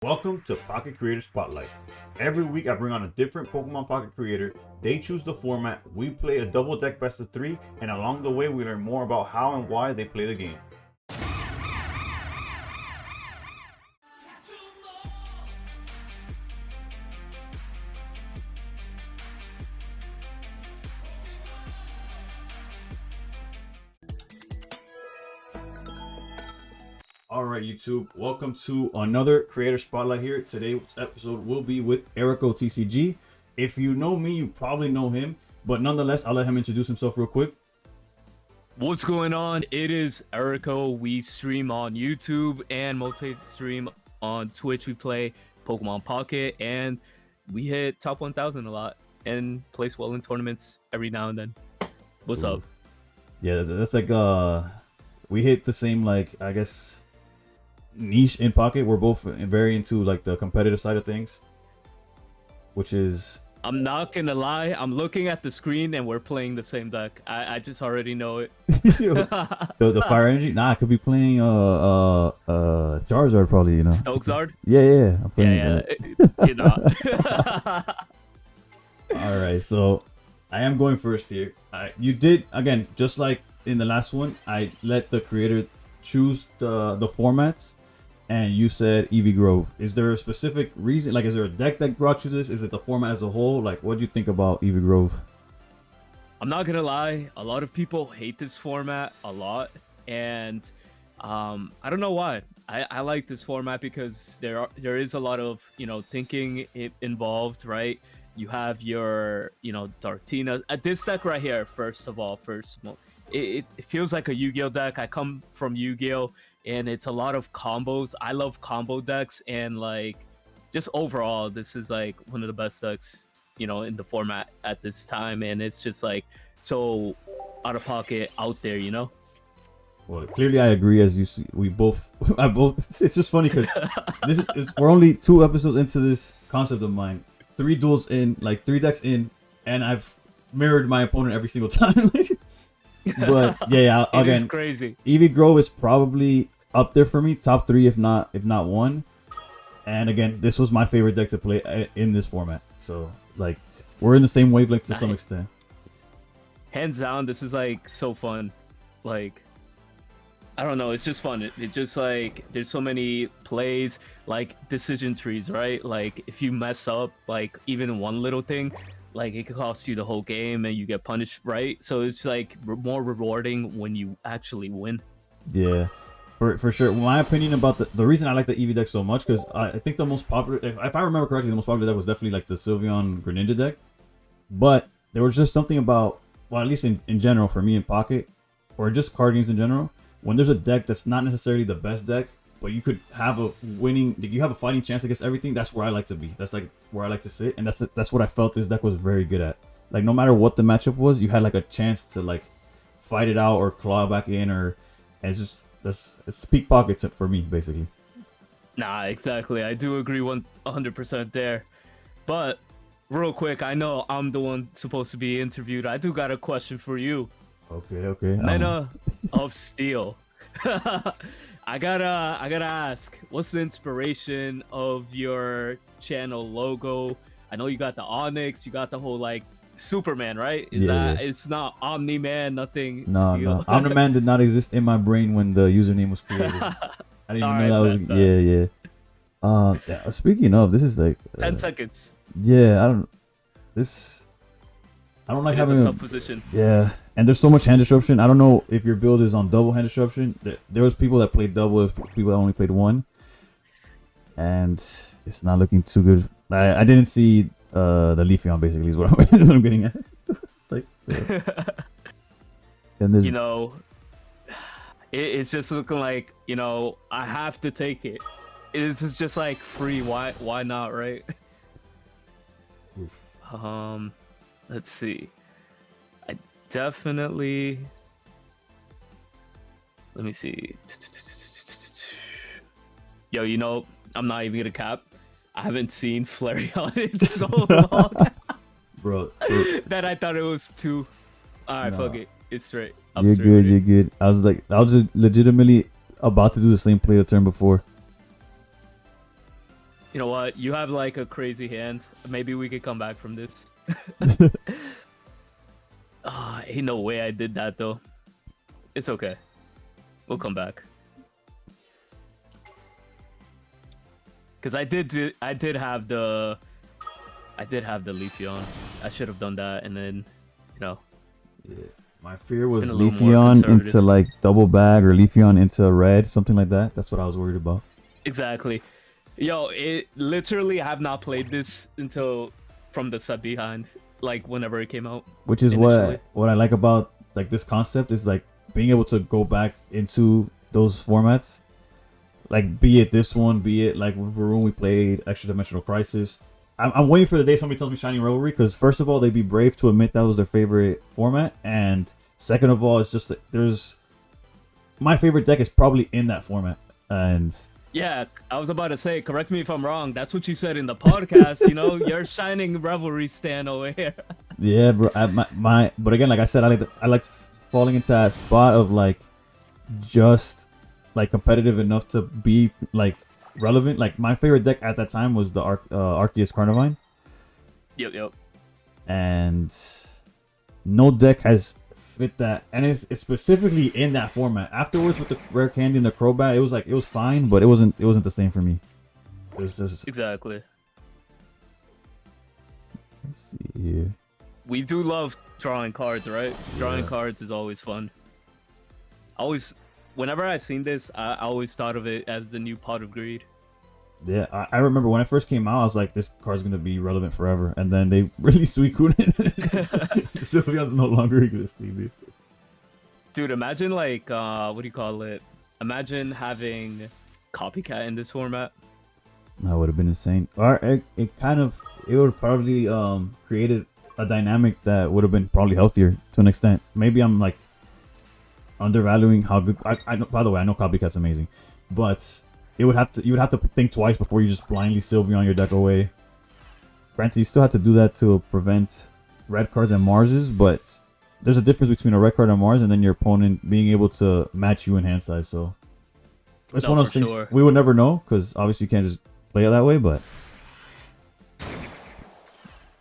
Welcome to Pocket Creator Spotlight. Every week I bring on a different Pokemon Pocket creator. They choose the format, we play a double deck best of 3, and along the way we learn more about how and why they play the game. Alright YouTube, welcome to another Creator Spotlight here. Today's episode will be with ErickoTCG. If you know me, you probably know him, but nonetheless, I'll let him introduce himself real quick. What's going on? It is Ericko. We stream on YouTube and multi-stream on Twitch. We play Pokemon Pocket and we hit top 1000 a lot and place well in tournaments every now and then. What's up? Yeah, that's like we hit the same, like, I guess, niche in Pocket. We're both very into like the competitive side of things, which is, I'm not gonna lie, I'm looking at the screen and we're playing the same deck. I just already know it. the fire energy. Nah, I could be playing Charizard probably, you know. Stokesard? Yeah, I'm playing You're not. All right, so I am going first here. You did, again, just like in the last one, I let the creator choose the formats, and you said EV Grove. Is there a specific reason? Like, is there a deck that brought you this? Is it the format as a whole? Like, what do you think about EV Grove? I'm not gonna lie, a lot of people hate this format a lot, and I don't know why. I like this format because there is a lot of, you know, thinking involved, right? You have your, you know, Dartina. This deck right here, first of all, it feels like a Yu-Gi-Oh deck. I come from Yu-Gi-Oh, and it's a lot of combos. I love combo decks, and like, just overall, this is like one of the best decks, you know, in the format at this time, and it's just like so out of pocket out there, you know. Well, clearly I agree. As you see, it's just funny because we're only 2 episodes into this concept of mine. 3 duels in, like 3 decks in, and I've mirrored my opponent every single time. But yeah, again, it's crazy. EV Grove is probably up there for me, top 3 if not 1. And again, this was my favorite deck to play in this format. So like, we're in the same wavelength to some extent. Hands down, this is like so fun. Like, I don't know, it's just fun. It just like, there's so many plays, like decision trees, right? Like if you mess up like even one little thing, like it could cost you the whole game and you get punished, right? So it's like more rewarding when you actually win. Yeah, for sure. My opinion about the reason I like the EV deck so much, because I think the most popular, if I remember correctly, the most popular deck was definitely like the Sylveon Greninja deck. But there was just something about, well, at least in general for me in Pocket, or just card games in general, when there's a deck that's not necessarily the best deck, but you could have a winning, you have a fighting chance against everything. That's where I like to be. That's like where I like to sit, and that's what I felt this deck was very good at. Like, no matter what the matchup was, you had like a chance to like fight it out or claw back in, and it's just it's peak Pockets for me basically. Nah, exactly. I do agree 100% there. But real quick, I know I'm the one supposed to be interviewed. I do got a question for you. Okay. Meta of Steel. I gotta ask, what's the inspiration of your channel logo? I know you got the Onyx, you got the whole like Superman, right? It's not Omni-Man, nothing. No. Omni-Man did not exist in my brain when the username was created. I didn't even know that was. Yeah. Speaking of, this is like 10 seconds. Yeah, I don't like having a tough position. Yeah, and there's so much hand disruption. I don't know if your build is on double hand disruption. There was people that played double, people that only played 1, and it's not looking too good. I didn't see the Leafeon basically is what I'm getting at. It's like, yeah. And there's, you know, it's just looking like, you know, I have to take it. This is just like free. Why not, right? Oof. Let's see. I definitely. Let me see. Yo, you know, I'm not even gonna cap. I haven't seen Flareon in so long. bro. That I thought it was 2. Alright, fuck it. It's straight. You're good. I was legitimately about to do the same play the turn before. You know what? You have like a crazy hand. Maybe we could come back from this. Ain't no way I did that though. It's okay. We'll come back. Cause I did have the Leafeon. I should have done that, and then, you know. Yeah. My fear was Been a little more Leafeon into conservative. like double bag or Leafeon into red, something like that. That's what I was worried about. Exactly. Yo, it literally have not played this until from the set behind, like whenever it came out. Which is initially. what I like about like this concept is like being able to go back into those formats. Like be it this one, be it like when we played Extra Dimensional Crisis. I'm waiting for the day somebody tells me Shining Revelry, because first of all, they'd be brave to admit that was their favorite format, and second of all, it's just that there's my favorite deck is probably in that format, and Yeah, I was about to say, correct me if I'm wrong. That's what you said in the podcast. You know, your Shining Revelry stand over here. yeah, bro. But again, like I said, I like falling into that spot of like just like competitive enough to be like relevant. Like my favorite deck at that time was the Arceus Carnivine. Yep. And no deck has fit that, and it's specifically in that format. Afterwards, with the rare candy and the Crobat, it was fine, but it wasn't the same for me. It was just Exactly. let's see here. We do love drawing cards, right? Drawing cards is always fun. Whenever I've seen this, I always thought of it as the new Pot of Greed. Yeah, I remember when it first came out, I was like, this card's gonna be relevant forever, and then they released Suicune. Sylveon's no longer existing, dude. Dude, imagine like what do you call it? Imagine having Copycat in this format. That would have been insane. Or it would probably created a dynamic that would have been probably healthier to an extent. Maybe I'm like undervaluing how good. I know, by the way, I know Copycat's amazing, but you would have to think twice before you just blindly Sylveon your deck away. Granted, you still have to do that to prevent red cards and Marses, but there's a difference between a red card and Mars and then your opponent being able to match you in hand size. So it's one of those things we would never know, because obviously you can't just play it that way. But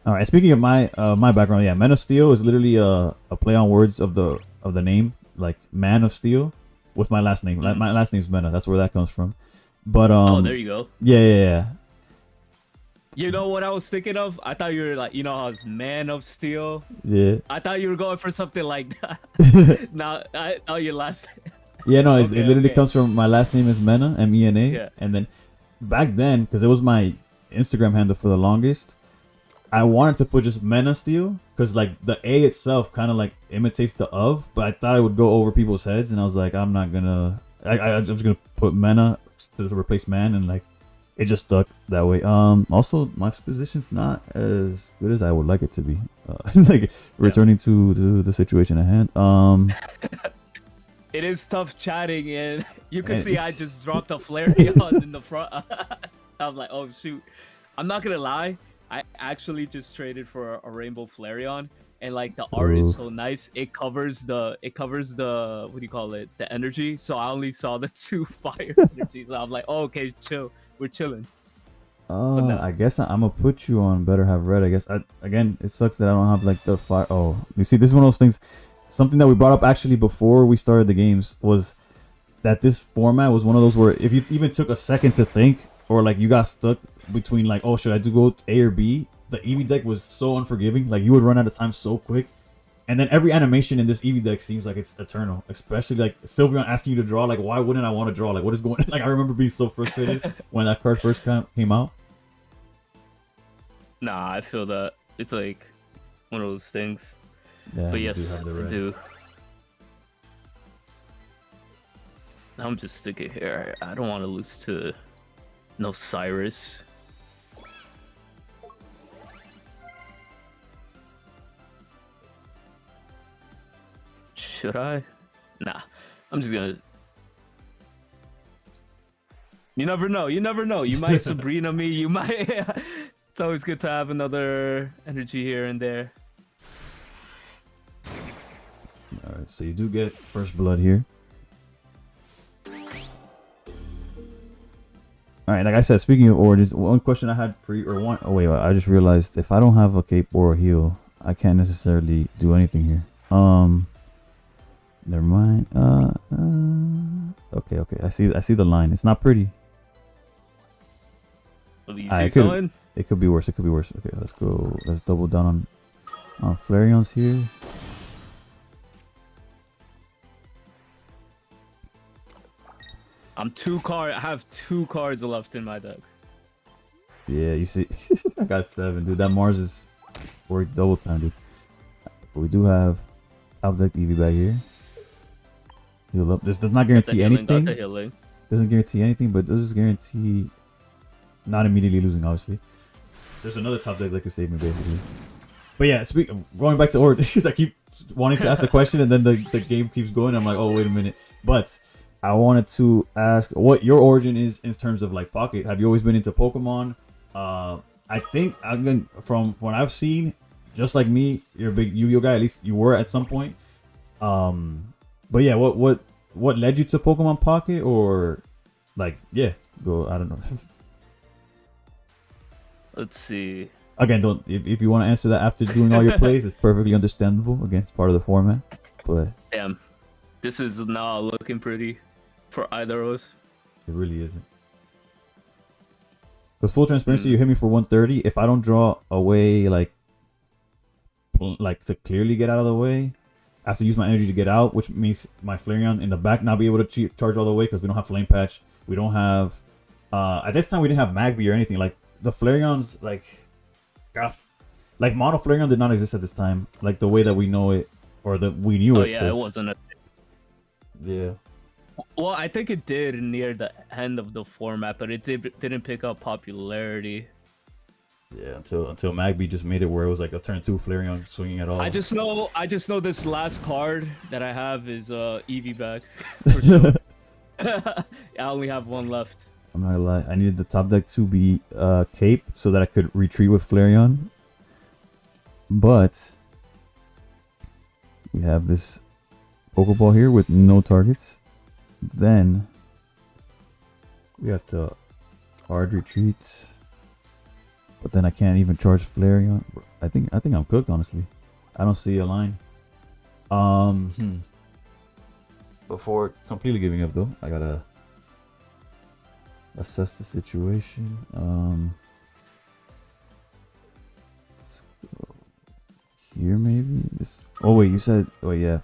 all right, speaking of my background, yeah, Man of Steel is literally a play on words of the name, like Man of Steel, with my last name. My last name's Mena. That's where that comes from. But oh, there you go. Yeah. You know what I was thinking of? I thought you were like, you know how it's Man of Steel? Yeah. I thought you were going for something like that. Now, your last Yeah, no, it literally comes from my last name is Mena, Mena. Yeah. And then back then, because it was my Instagram handle for the longest, I wanted to put just Mena Steel, because like the A itself kind of like imitates the of, but I thought it would go over people's heads, and I was like, I'm not gonna. I'm just gonna put Mena to replace Man, and like it just stuck that way. Also my position's not as good as I would like it to be. Like returning to the situation at hand. It is tough chatting, and you can see I just dropped a Flareon in the front. I'm like, oh shoot. I'm not gonna lie, I actually just traded for a Rainbow Flareon, and like the art is so nice. It covers the what do you call it? The energy. So I only saw the 2 fire energies. So I'm like, oh, okay, chill. We're chilling. I guess I'm gonna put you on Better Have Red. I guess again, it sucks that I don't have like the fire. Oh, you see, this is one of those things. Something that we brought up actually before we started the games was that this format was one of those where if you even took a second to think, or like you got stuck between like, oh, should I go A or B? The Eevee deck was so unforgiving. Like you would run out of time so quick. And then every animation in this Eevee deck seems like it's eternal. Especially like Sylveon asking you to draw. Like, why wouldn't I want to draw? Like, what is going on? Like, I remember being so frustrated when that card first came out. Nah, I feel that. It's like one of those things. Yeah, but yes, I do. I'm just sticking here. I don't want to lose to no Cyrus. Should I? Nah, I'm just gonna. You never know. You never know. You might Sabrina me. You might. It's always good to have another energy here and there. Alright, so you do get first blood here. All right, like I said, speaking of origins, one question I had oh wait, I just realized if I don't have a cape or a heal, I can't necessarily do anything here. Never mind. Okay. I see the line. It's not pretty. You see something? It could be worse. Okay, let's go. Let's double down on Flareons here. I have 2 cards left in my deck. Yeah, you see, I got 7, dude. That Mars is worth double time, dude. But we do have top deck EV back here. Heal up. This does not guarantee anything. Doesn't guarantee anything, but does guarantee not immediately losing, obviously. There's another top deck that could save me, basically. But yeah, going back to origins, I keep wanting to ask the question, and then the game keeps going. I'm like, oh, wait a minute. But I wanted to ask what your origin is in terms of like Pocket. Have you always been into Pokemon? I think from what I've seen, just like me, you're a big Yu-Gi-Oh guy. At least you were at some point. But yeah, what led you to Pokemon Pocket, or like, yeah, go. I don't know. Let's see. Again, don't if you want to answer that after doing all your plays, it's perfectly understandable. Again, it's part of the format. But damn, this is not looking pretty for either of us. It really isn't. Because full transparency, you hit me for 130. If I don't draw away like to clearly get out of the way, I have to use my energy to get out, which makes my Flareon in the back not be able to charge all the way because we don't have Flame Patch. We don't have at this time we didn't have Magby or anything. Like the Flareons, like Mono Flareon did not exist at this time, like the way that we know it or that we knew it. Oh yeah, it wasn't. Yeah. Well, I think it did near the end of the format, but it didn't pick up popularity. Yeah, until Magby just made it where it was like a turn 2 Flareon swinging at all. I just know this last card that I have is Eevee back. For sure. I only have 1 left. I'm not gonna lie, I needed the top deck to be Cape so that I could retreat with Flareon. But we have this Pokeball here with no targets. Then we have to hard retreat. But then I can't even charge Flareon. I think I'm cooked, honestly. I don't see a line. Before completely giving up though, I gotta assess the situation. Let's go here maybe. Oh wait, you said, oh yeah,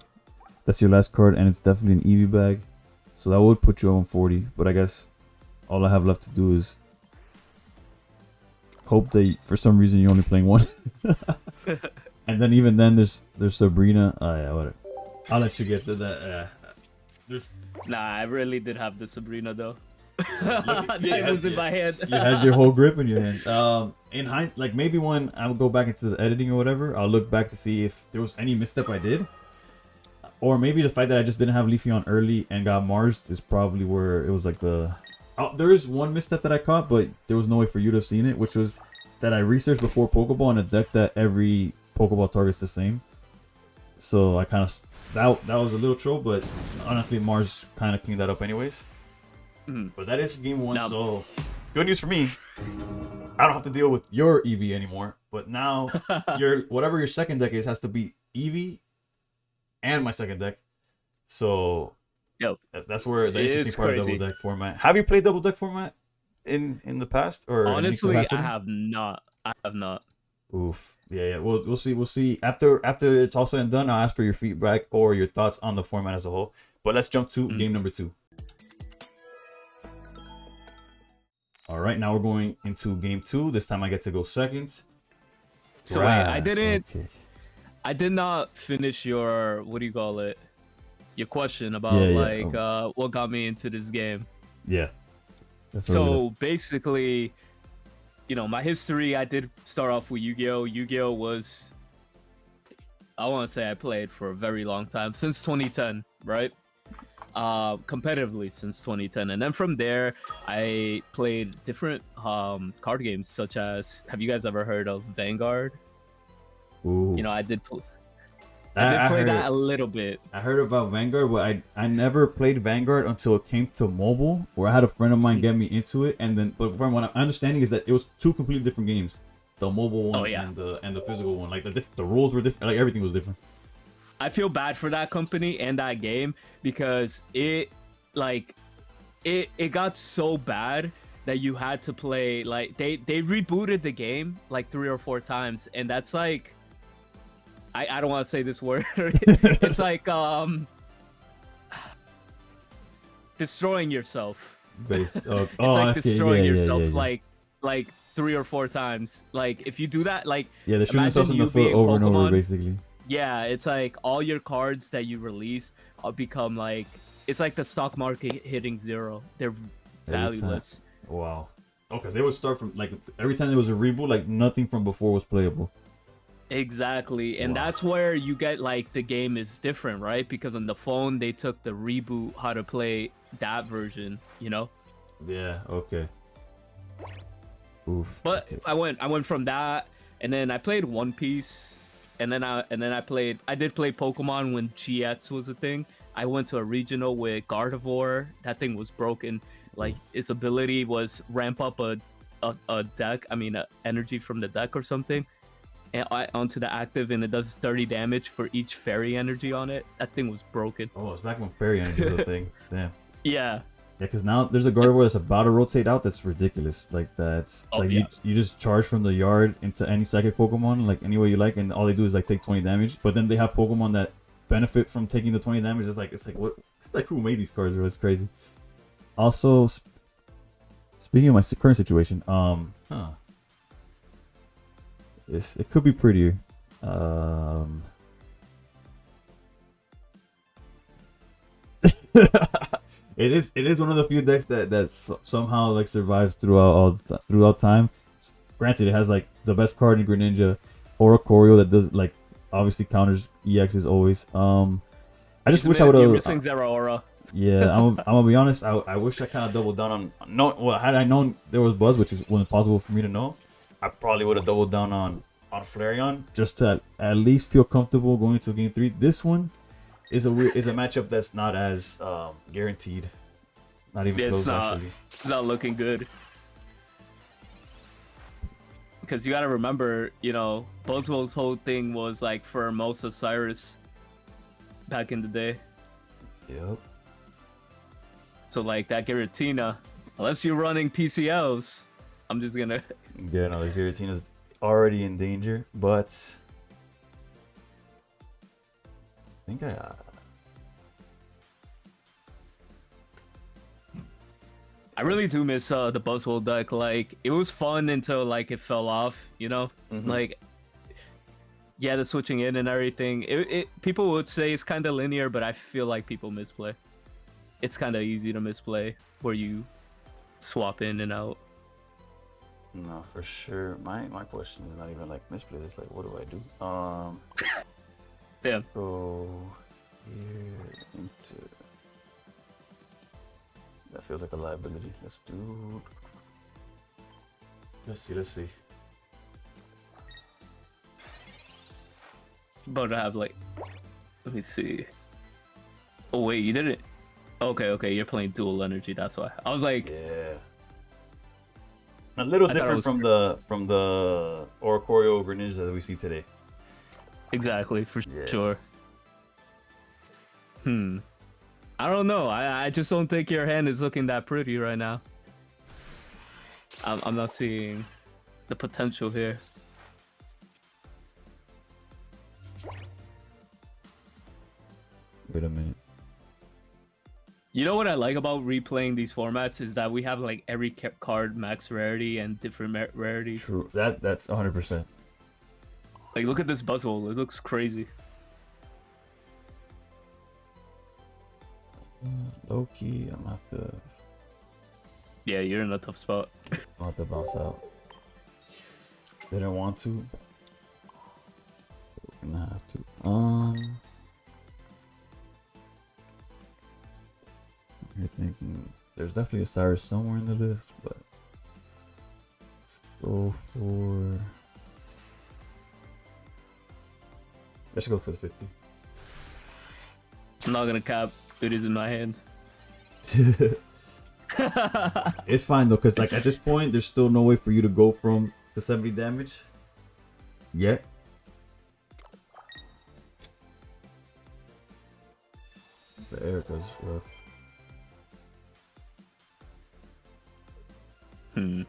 that's your last card, and it's definitely an Eevee bag, so that would put you on 40. But I guess all I have left to do is hope that for some reason you're only playing 1. And then even then there's Sabrina. Oh yeah, whatever. I'll let you get to that. Nah, I really did have the Sabrina though. That was in my hand. You had your whole grip in your hand. In hindsight, like maybe when I would go back into the editing or whatever, I'll look back to see if there was any misstep I did, or maybe the fact that I just didn't have Leafeon early and got Mars is probably where it was like the. There is one misstep that I caught, but there was no way for you to have seen it, which was that I researched before Pokeball in a deck that every Pokeball target's the same. So I kind of that was a little troll, but honestly Mars kind of cleaned that up anyways. But that is game 1, so good news for me. I don't have to deal with your Eevee anymore. But now whatever your second deck is has to be Eevee and my second deck. So yep, that's where the interesting part of double deck format. Have you played double deck format in the past, or honestly I have not. Oof. Yeah. We'll see after it's all said and done. I'll ask for your feedback or your thoughts on the format as a whole. But let's jump to game number 2. All right, now we're going into game 2. This time I get to go second. So wait, I did not finish your, what do you call it? Your question about what got me into this game. Yeah. So basically, you know, my history, I did start off with Yu-Gi-Oh! Yu-Gi-Oh! Was, I want to say I played for a very long time, since 2010, right? Competitively since 2010, and then from there I played different card games, such as, have you guys ever heard of Vanguard? Ooh. You know, I did I did play heard that it. a little bit. I heard about Vanguard, but I never played Vanguard until it came to mobile, where I had a friend of mine get me into it, and then but from what I'm understanding is that it was two completely different games, the mobile one Oh yeah. and the physical one. Like the rules were different, like everything was different. I feel bad for that company and that game because it got so bad that you had to play like they rebooted the game like 3 or 4 times, and that's like I don't want to say this word. It's like destroying yourself. Based, It's like okay, destroying yeah, yourself yeah. like 3 or 4 times. Like if you do that, like Yeah, they're shooting imagine themselves in the you foot being over and over, Pokemon. basically. Yeah, it's like all your cards that you release become like it's like the stock market hitting zero. They're Every time. valueless. Wow. Oh, because they would start from like every time there was a reboot, like nothing from before was playable. Exactly. And Wow. that's where you get like the game is different, right? Because on the phone they took the reboot how to play that version, you know? Yeah. Okay. Oof. But Okay. I went from that and then I played One Piece and then I did play Pokemon when GX was a thing. I went to a regional with Gardevoir. That thing was broken. Like its ability was ramp up a deck, I mean energy from the deck or something. And onto the active, and it does 30 damage for each fairy energy on it. That thing was broken. Oh, it's back when fairy energy was a thing. Damn. Yeah. Yeah, because now there's a Gardevoir that's about to rotate out. That's ridiculous. Like that's Oh like yeah. you just charge from the yard into any psychic Pokemon, like any way you like, and all they do is like take 20 damage. But then they have Pokemon that benefit from taking the 20 damage. It's like what? Like who made these cards? Bro? It's crazy. Also, speaking of my current situation, it could be prettier. It is one of the few decks that somehow like survives throughout time. Granted, it has like the best card in Greninja, Oricorio that does like obviously counters EXs always. I just wish I would You're have. missing Zeraora. Yeah, I'm gonna be honest. I wish I kind of doubled down on no. Well, had I known there was Buzz, which is wasn't possible for me to know, I probably would have doubled down on Flareon just to at least feel comfortable going into game 3. This one is a matchup that's not as guaranteed. Not even close, actually. It's not looking good. Because you gotta remember, you know, Buzzwell's whole thing was like for Hermosa Cyrus back in the day. Yep. So like that Giratina, unless you're running PCLs, I'm just gonna. Yeah, no, the Giratina's already in danger, but I think I really do miss the Buzzwole deck. Like it was fun until like it fell off, you know. Like yeah, the switching in and everything. It people would say it's kind of linear, but I feel like people misplay. It's kind of easy to misplay where you swap in and out. No, for sure. My question is not even like misplay. It's like, what do I do? Damn. Let's go here into. That feels like a liability. Let's do. Let's see. About to have like, let me see. Oh wait, you did it. Okay, you're playing dual energy. That's why. I was like, Yeah. A little different from the Oricorio Greninja that we see today. exactly for sure. I don't know. I just don't think your hand is looking that pretty right now. I'm not seeing the potential here. Wait a minute. You know what I like about replaying these formats is that we have like every card max rarity and different rarity. True. That's 100%. Like look at this Buzzwole. It looks crazy. Low key, I'm gonna have to. Yeah, you're in a tough spot. I'll have to bounce out. Didn't want to. We're gonna have to. You're thinking there's definitely a Cyrus somewhere in the list, but let's go for. Let's go for the 50. I'm not gonna cap. It is in my hand. It's fine though, because like at this point, there's still no way for you to go from to 70 damage yet. The Ericka's rough. I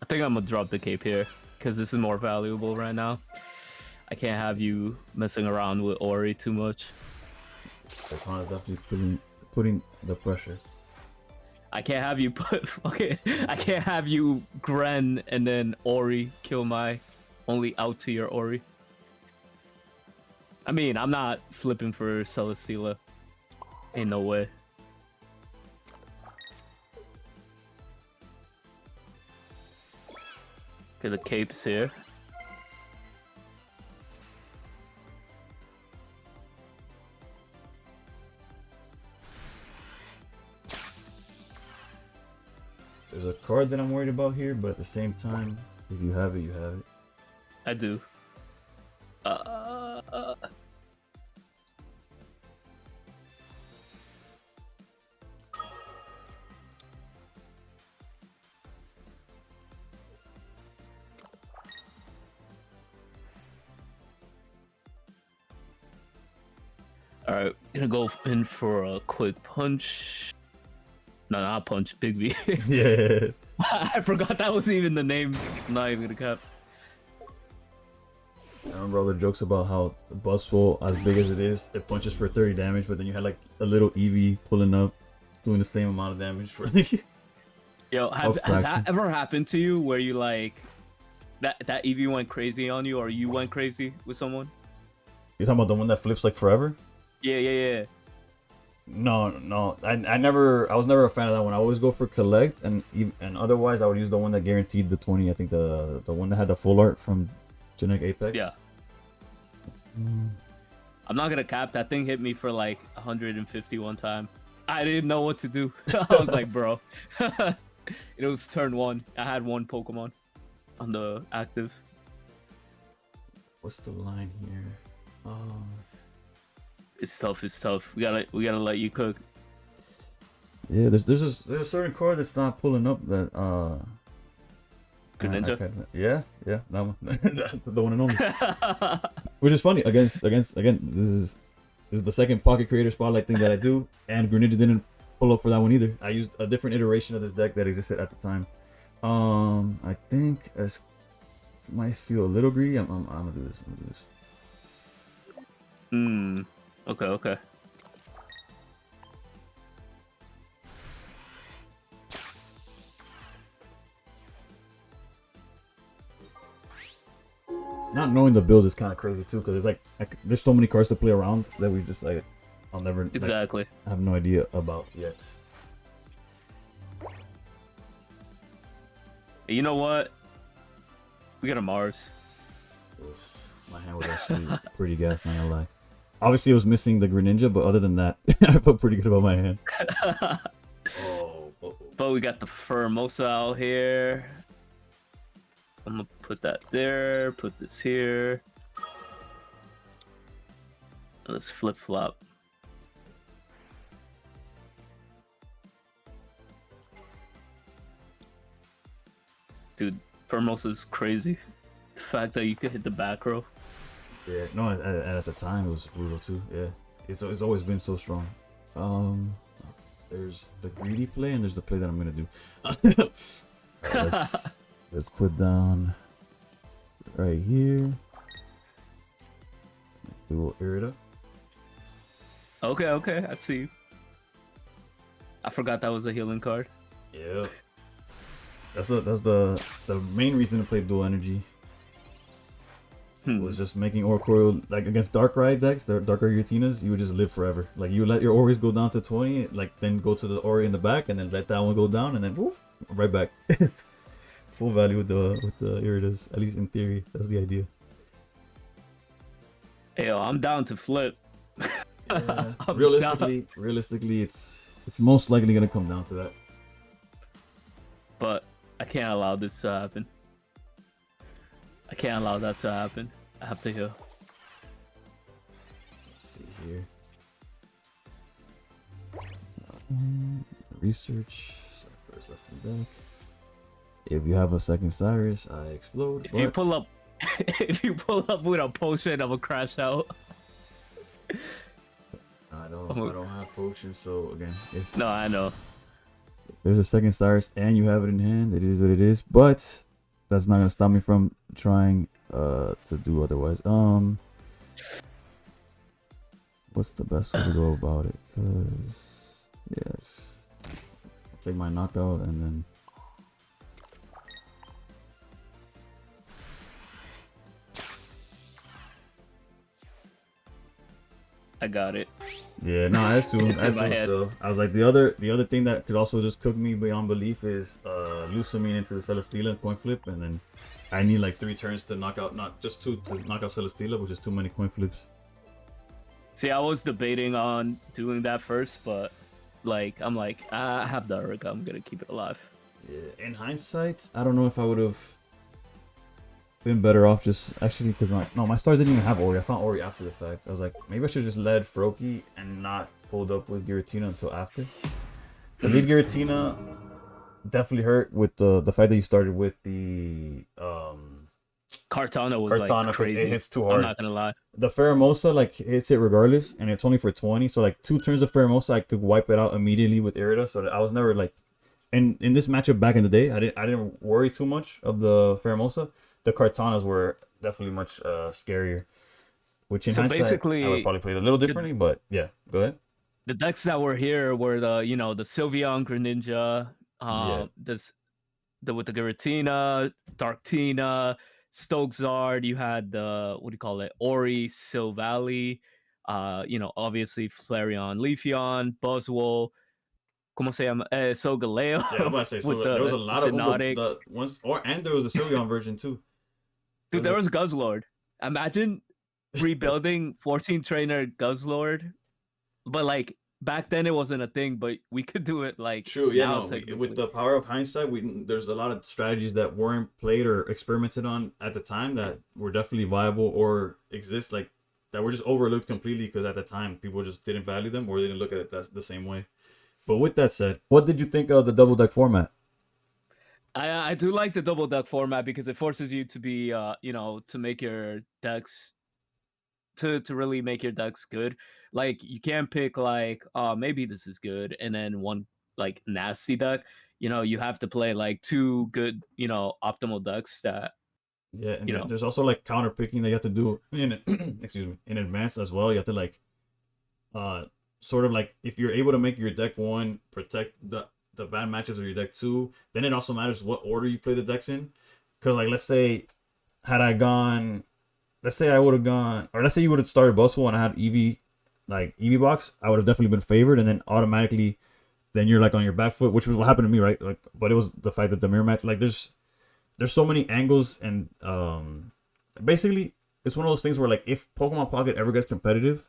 think I'm gonna drop the cape here because this is more valuable right now. I can't have you messing around with Ori too much. Katana's definitely putting the pressure. I can't have you put I can't have you Gren and then Ori kill my only out to your Ori. I mean, I'm not flipping for Celesteela. Ain't no way. Okay, the cape's here. There's a card that I'm worried about here, but at the same time, if you have it, you have it. I do. Alright, gonna go in for a quick punch. No, not punch, Big V. Yeah. I forgot that was even the name. I'm not even gonna cap. I remember all the jokes about how the Buzzwole, as big as it is, it punches for 30 damage, but then you had like a little Eevee pulling up, doing the same amount of damage for Yo, has that ever happened to you where you like that Eevee went crazy on you, or you went crazy with someone? You're talking about the one that flips like forever? Yeah. No. I was never a fan of that one. I always go for collect, and otherwise I would use the one that guaranteed the 20. I think the one that had the full art from Genetic Apex. Yeah. I'm not gonna cap. That thing hit me for like 150 one time. I didn't know what to do. I was like, bro. It was turn 1. I had one Pokemon on the active. What's the line here? It's tough. We gotta let you cook. Yeah, there's a certain card that's not pulling up that Greninja. Yeah, that one. The one and only. Which is funny. Again, this is the second Pocket Creator Spotlight thing that I do, and Greninja didn't pull up for that one either. I used a different iteration of this deck that existed at the time. I think it might feel a little greedy. I'm gonna do this. Okay. Not knowing the build is kind of crazy too, because it's like there's so many cards to play around that we just like I'll never exactly. I have no idea about yet. You know what? We got a Mars. My hand was actually pretty gas, not gonna lie. Obviously, it was missing the Greninja, but other than that, I felt pretty good about my hand. But we got the Formosa out here. I'm gonna put that there. Put this here. Let's flip flop. Dude, Formosa's crazy. The fact that you could hit the back row. Yeah, no, at the time it was brutal too. Yeah, it's always been so strong. There's the greedy play and there's the play that I'm gonna do. Let's put down right here. We will air it up. Okay, I see you. I forgot that was a healing card. Yeah, that's the main reason to play dual energy. Was just making Oricoil, like against Darkrai decks, the Darkrai Girautinas, you would just live forever. Like you let your Oris go down to 20, like then go to the Ori in the back, and then let that one go down, and then woof, right back. Full value with the Iridas, at least in theory. That's the idea. Hey, yo, I'm down to flip. Yeah. realistically, it's most likely gonna come down to that. But I can't allow this to happen. I can't allow that to happen. I have to heal. Let's see here. Research. First left and back. If you have a second Cyrus, I explode. If you pull up, if you pull up with a potion, I'm gonna crash out. I don't have potions, so again, if No, I know. there's a second Cyrus and you have it in hand, it is what it is. But that's not gonna stop me from trying to do otherwise. What's the best way to go about it? Cause yes, I'll take my knockout and then. I got it. Yeah, no, I assume. It's in my head. So. I was like, the other thing that could also just cook me beyond belief is Lusamine into the Celesteela coin flip, and then I need like 3 turns to knock out, not just 2 to knock out Celesteela, which is too many coin flips. See, I was debating on doing that first, but like I'm like, I have the Erika, I'm gonna keep it alive. Yeah, in hindsight, I don't know if I would have been better off just actually because my star didn't even have Ori. I found Ori after the fact. I was like, maybe I should just led Froakie and not pulled up with Giratina until after. The lead Giratina definitely hurt with the fact that you started with the Kartana was like crazy. It hits too hard. I'm not gonna lie. The Pheromosa like hits it regardless, and it's only for 20. So like 2 turns of Pheromosa, I could wipe it out immediately with Irida. So I was never like, in this matchup back in the day, I didn't worry too much of the Pheromosa. The Kartanas were definitely much scarier. Which in hindsight, basically, I would probably play it a little differently, but yeah, go ahead. The decks that were here were the the Sylveon Greninja, with the Giratina, Darktina, Stokesard. You had the what do you call it, Ori, Silvally, obviously Flareon, Leafeon, Buzzwole. ¿Cómo se llama? Solgaleo. Yeah, I'm about to say so. There was a lot of the ones, and there was a Sylveon version too. Dude, there was Guzzlord. Imagine rebuilding 14 trainer Guzzlord, but like back then it wasn't a thing. But we could do it like true. Yeah, no, with the power of hindsight, there's a lot of strategies that weren't played or experimented on at the time that were definitely viable or exist, like that were just overlooked completely because at the time people just didn't value them or didn't look at it the same way. But with that said, what did you think of the double deck format? I do like the double deck format because it forces you to be, to make your decks, to really make your decks good. Like you can't pick like, maybe this is good, and then one like nasty deck. You have to play like 2 good, optimal decks that. Yeah, and there's also like counter picking that you have to do in excuse me, in advance as well. You have to like, sort of like if you're able to make your deck 1 protect the bad matchups of your deck 2, then it also matters what order you play the decks in. Because like let's say I would have gone, or let's say you would have started Buzzwole and I had Eevee box, I would have definitely been favored, and then automatically then you're like on your back foot, which was what happened to me, right? Like, but it was the fact that the mirror match, like there's so many angles, and basically it's one of those things where like if Pokemon Pocket ever gets competitive,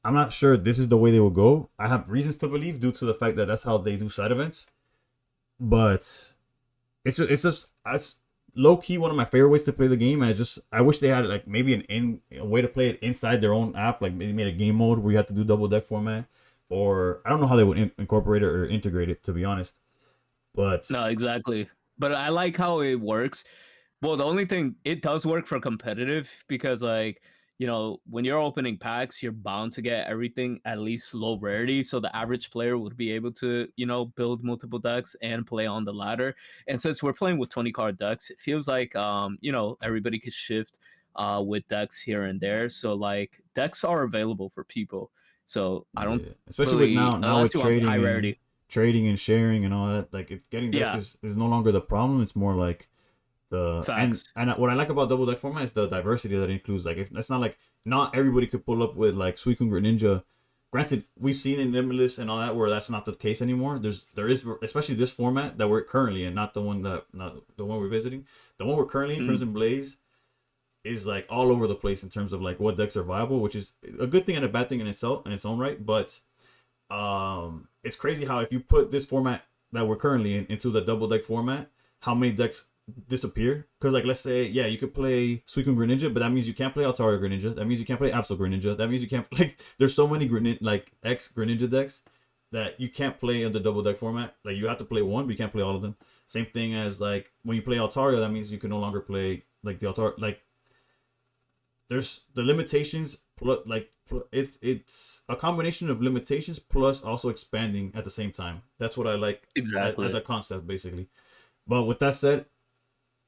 I'm not sure this is the way they will go. I have reasons to believe due to the fact that that's how they do side events. But it's just low key one of my favorite ways to play the game, and I wish they had like maybe a way to play it inside their own app, like maybe made a game mode where you have to do double deck format, or I don't know how they would incorporate it or integrate it, to be honest. But no, exactly. But I like how it works. Well, the only thing, it does work for competitive because like, when you're opening packs, you're bound to get everything at least low rarity. So the average player would be able to, build multiple decks and play on the ladder. And since we're playing with 20 card decks, it feels like, everybody can shift with decks here and there. So like decks are available for people. So I don't, especially really, with now with trading, high rarity. Trading and sharing and all that, like getting decks is no longer the problem. It's more like Facts. And what I like about double deck format is the diversity that it includes. Like, if it's not like not everybody could pull up with like Suicune Greninja. Granted, we've seen in Limitless and all that where that's not the case anymore. There is especially this format that we're currently in, not the one we're visiting. The one we're currently in, Crimson Blaze, is like all over the place in terms of like what decks are viable, which is a good thing and a bad thing in its own right. But it's crazy how if you put this format that we're currently in into the double deck format, how many decks disappear. Because like let's say yeah, you could play Suicune Greninja, but that means you can't play Altaria Greninja. That means you can't play Absol Greninja. That means you can't like there's so many like X Greninja decks that you can't play in the double deck format. Like you have to play one, but you can't play all of them. Same thing as like when you play Altaria, that means you can no longer play like the Altaria. Like there's the limitations. It's a combination of limitations plus also expanding at the same time. That's what I like Exactly. as a concept, basically. But with that said,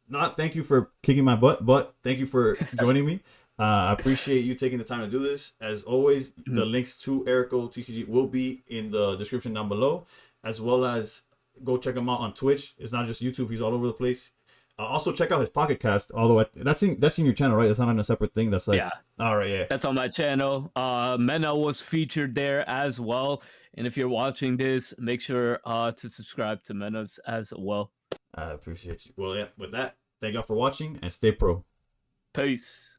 not thank you for kicking my butt, but thank you for joining me. I appreciate you taking the time to do this. As always, the Mhm. links to Erico TCG will be in the description down below, as well as go check him out on Twitch. It's not just YouTube; he's all over the place. Also, check out his Pocket Cast. Although that's in your channel, right? That's not on a separate thing. That's like, Yeah, all right, yeah. that's on my channel. Mena was featured there as well. And if you're watching this, make sure to subscribe to Mena's as well. I appreciate you. Well, yeah. With that, thank y'all for watching and stay pro. Peace.